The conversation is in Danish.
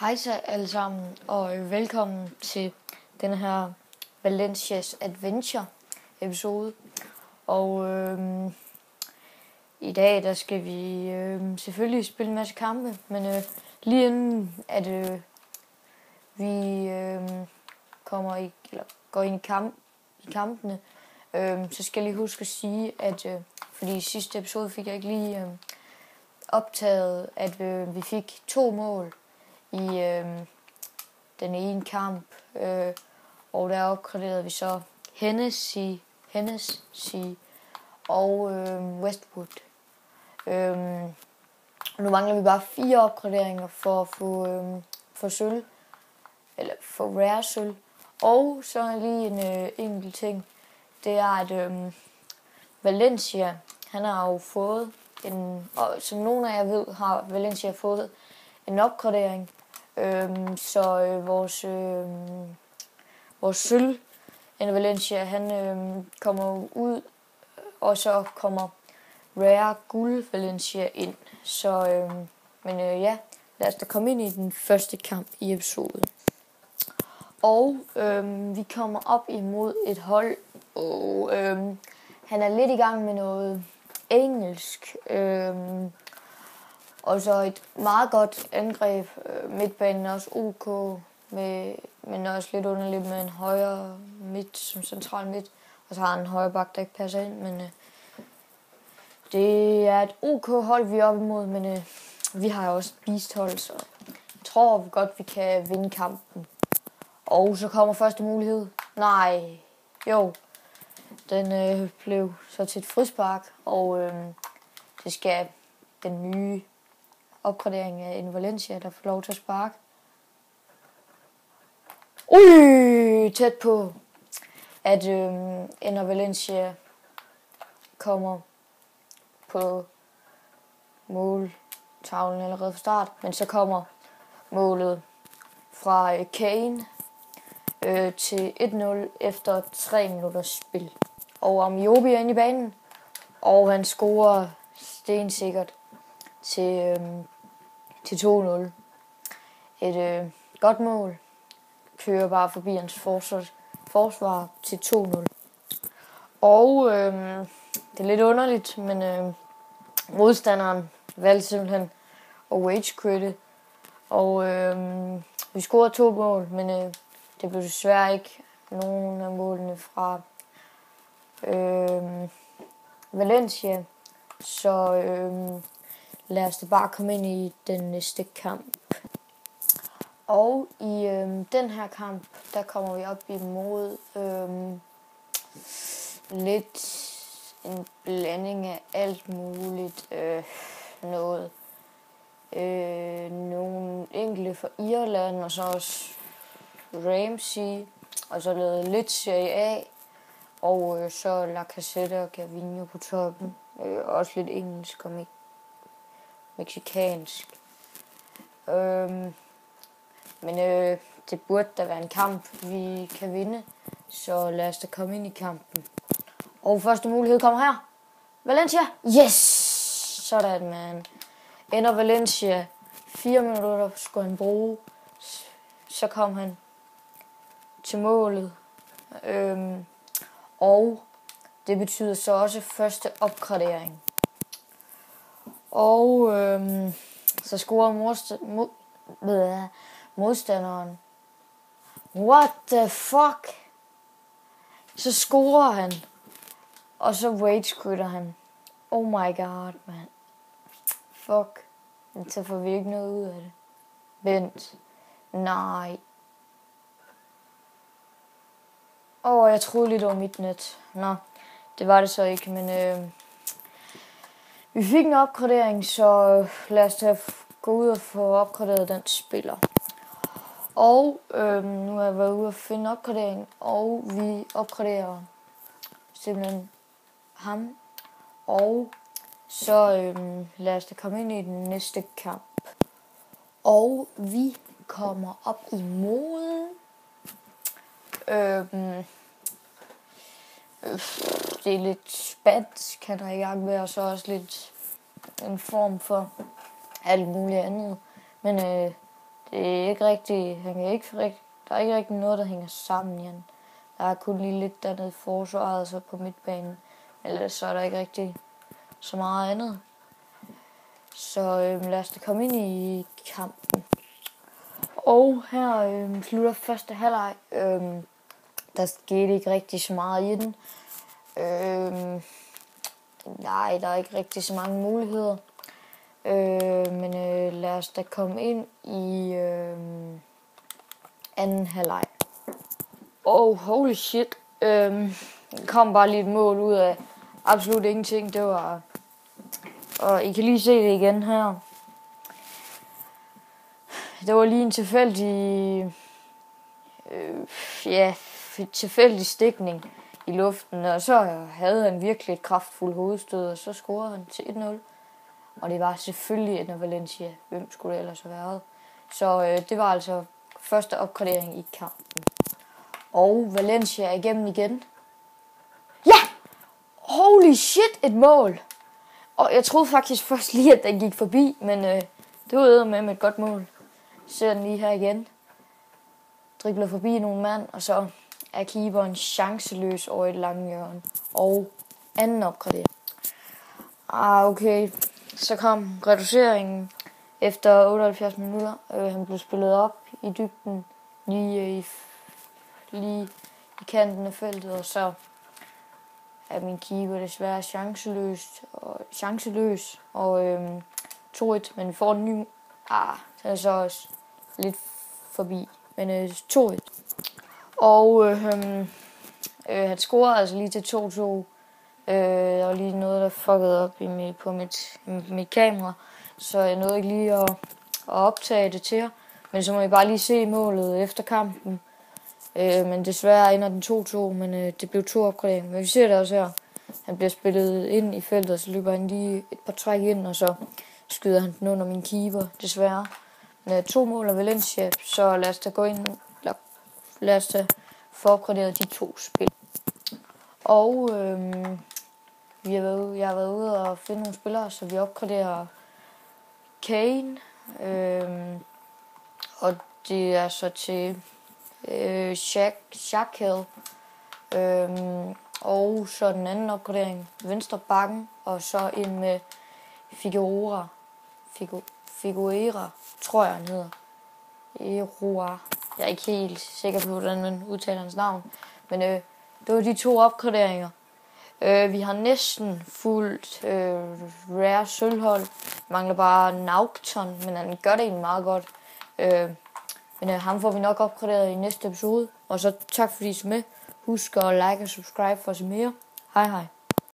Hej så alle sammen, og velkommen til den her Valencias Adventure episode. Og i dag der skal vi selvfølgelig spille en masse kampe, men lige inden at vi går ind i kampene, så skal jeg lige huske at sige, at fordi i sidste episode fik jeg ikke lige optaget, at vi fik 2 mål i den ene kamp, og der opgraderede vi så Hennessy og Westwood. Nu mangler vi bare 4 opgraderinger for at få sølv, eller for rare sølv. Og så lige en enkelt ting, det er at Valencia, han har jo fået og som nogle af jer ved, har Valencia fået en opgradering, så vores sølv i Valencia, han kommer ud, og så kommer rare guld Valencia ind. Så ja, lad os da komme ind i den første kamp i episoden. Og vi kommer op imod et hold, og han er lidt i gang med noget engelsk, og så et meget godt angreb. Midtbanen er også OK, men også lidt underligt med en højre midt som central midt. Og så har han en højre bak, der ikke passer ind. Men det er et OK hold, vi er oppe imod. Men vi har jo også et beast-hold, så jeg tror godt, vi kan vinde kampen. Og så kommer første mulighed. Nej, jo. Den blev så til et frispark, og det skal den nye opgradering af en Valencia, der får lov til at sparke. Tæt på, at en Valencia kommer på måltavlen allerede fra start, men så kommer målet fra Kane til 1-0 efter 3 minutters spil. Og Amiobi er inde i banen, og han scorer stensikkert til 2-0. Et godt mål. Kører bare forbi hans forsvar til 2-0. Og det er lidt underligt, men modstanderen valgte simpelthen at rage quitte. Og vi scorede 2 mål, men det blev desværre ikke nogen af målene fra Valencia. Så lad os da bare komme ind i den næste kamp. Og i den her kamp, der kommer vi op imod lidt en blanding af alt muligt. Nogle enkelte fra Irland, og så også Ramsey, og så lidt Serie A, og så Lacazette og Gavinho på toppen. Også lidt engelsk og mexicansk. Men det burde da være en kamp, vi kan vinde. Så lad os da komme ind i kampen. Og første mulighed kommer her. Valencia. Yes! Sådan, man. Ender Valencia. 4 minutter skulle han bruge. Så kom han til målet. Og det betyder så også første opgradering. Og så scorer modstanderen. What the fuck? Så scorer han. Og så rage quitter han. Oh my god, man. Fuck. Så får vi ikke noget ud af det. Vent. Nej. Jeg troede lige, det var mit net. Nå, det var det så ikke, men vi fik en opgradering, så lad os gå ud og få opgraderet den spiller. Og nu har jeg været ude og finde opgradering, og vi opgraderer simpelthen ham. Og så lad os da komme ind i den næste kamp. Og vi kommer op imod det er lidt spansk, kan der i gang med, og så også lidt en form for alt muligt andet. Men det er ikke rigtigt, der er ikke rigtig noget, der hænger sammen, Jan. Der er kun lige lidt dernede i forsvaret, så på midtbanen. Ellers så er der ikke rigtig så meget andet. Så lad os da komme ind i kampen. Og her slutter første halvleg. Der skete ikke rigtig så meget i den. Nej, der er ikke rigtig så mange muligheder. Men lad os da komme ind i anden halvleg. Holy shit. Kom bare lige et mål ud af absolut ingenting. Det var... Og I kan lige se det igen her. Det var lige en tilfældig... tilfældig stikning i luften. Og så havde han virkelig et kraftfuldt hovedstød, og så scorede han til 1-0. Og det var selvfølgelig Enner Valencia. Hvem skulle det ellers have været? Så det var altså første opgradering i kampen. Og Valencia er igennem igen. Ja! Holy shit, et mål! Og jeg troede faktisk først lige, at den gik forbi, men det var med et godt mål. Ser den lige her igen. Dribler forbi nogle mand, og så er keeperen chanceløs over et langt hjørne. Og anden opgradering. Okay. Så kom reduceringen efter 78 minutter. Han blev spillet op i dybden, lige i kanten af feltet, og så er min keeper desværre chanceløs og 2-1, men vi får en ny. Den er så også lidt forbi, men 2-1. Og han scorede altså lige til 2-2. Der var lige noget, der fuckede op på mit kamera, så jeg nåede ikke lige at optage det til jer. Men så må I bare lige se målet efter kampen. Men desværre ender den 2-2, men det blev 2 opgraderinger. Men vi ser det også her. Han bliver spillet ind i feltet, og så løber han lige et par træk ind, og så skyder han den under min keeper, desværre. Men 2 mål af Valencia, så lad os da gå ind, lad os da få opgraderet de 2 spil. Og jeg har været ude og finde nogle spillere, så vi opgraderer Kane. Og det er så til Shackhill. Og så den anden opgradering, venstre bakken, og så ind med Figueira, tror jeg han hedder. Jeg er ikke helt sikker på, hvordan man udtaler hans navn. Men det var de 2 opgraderinger. Vi har næsten fuldt rare sølvhold. Mangler bare Naugton, men han gør det egentlig meget godt. Men ham får vi nok opgraderet i næste episode. Og så tak fordi I så med. Husk at like og subscribe for at se mere. Hej hej.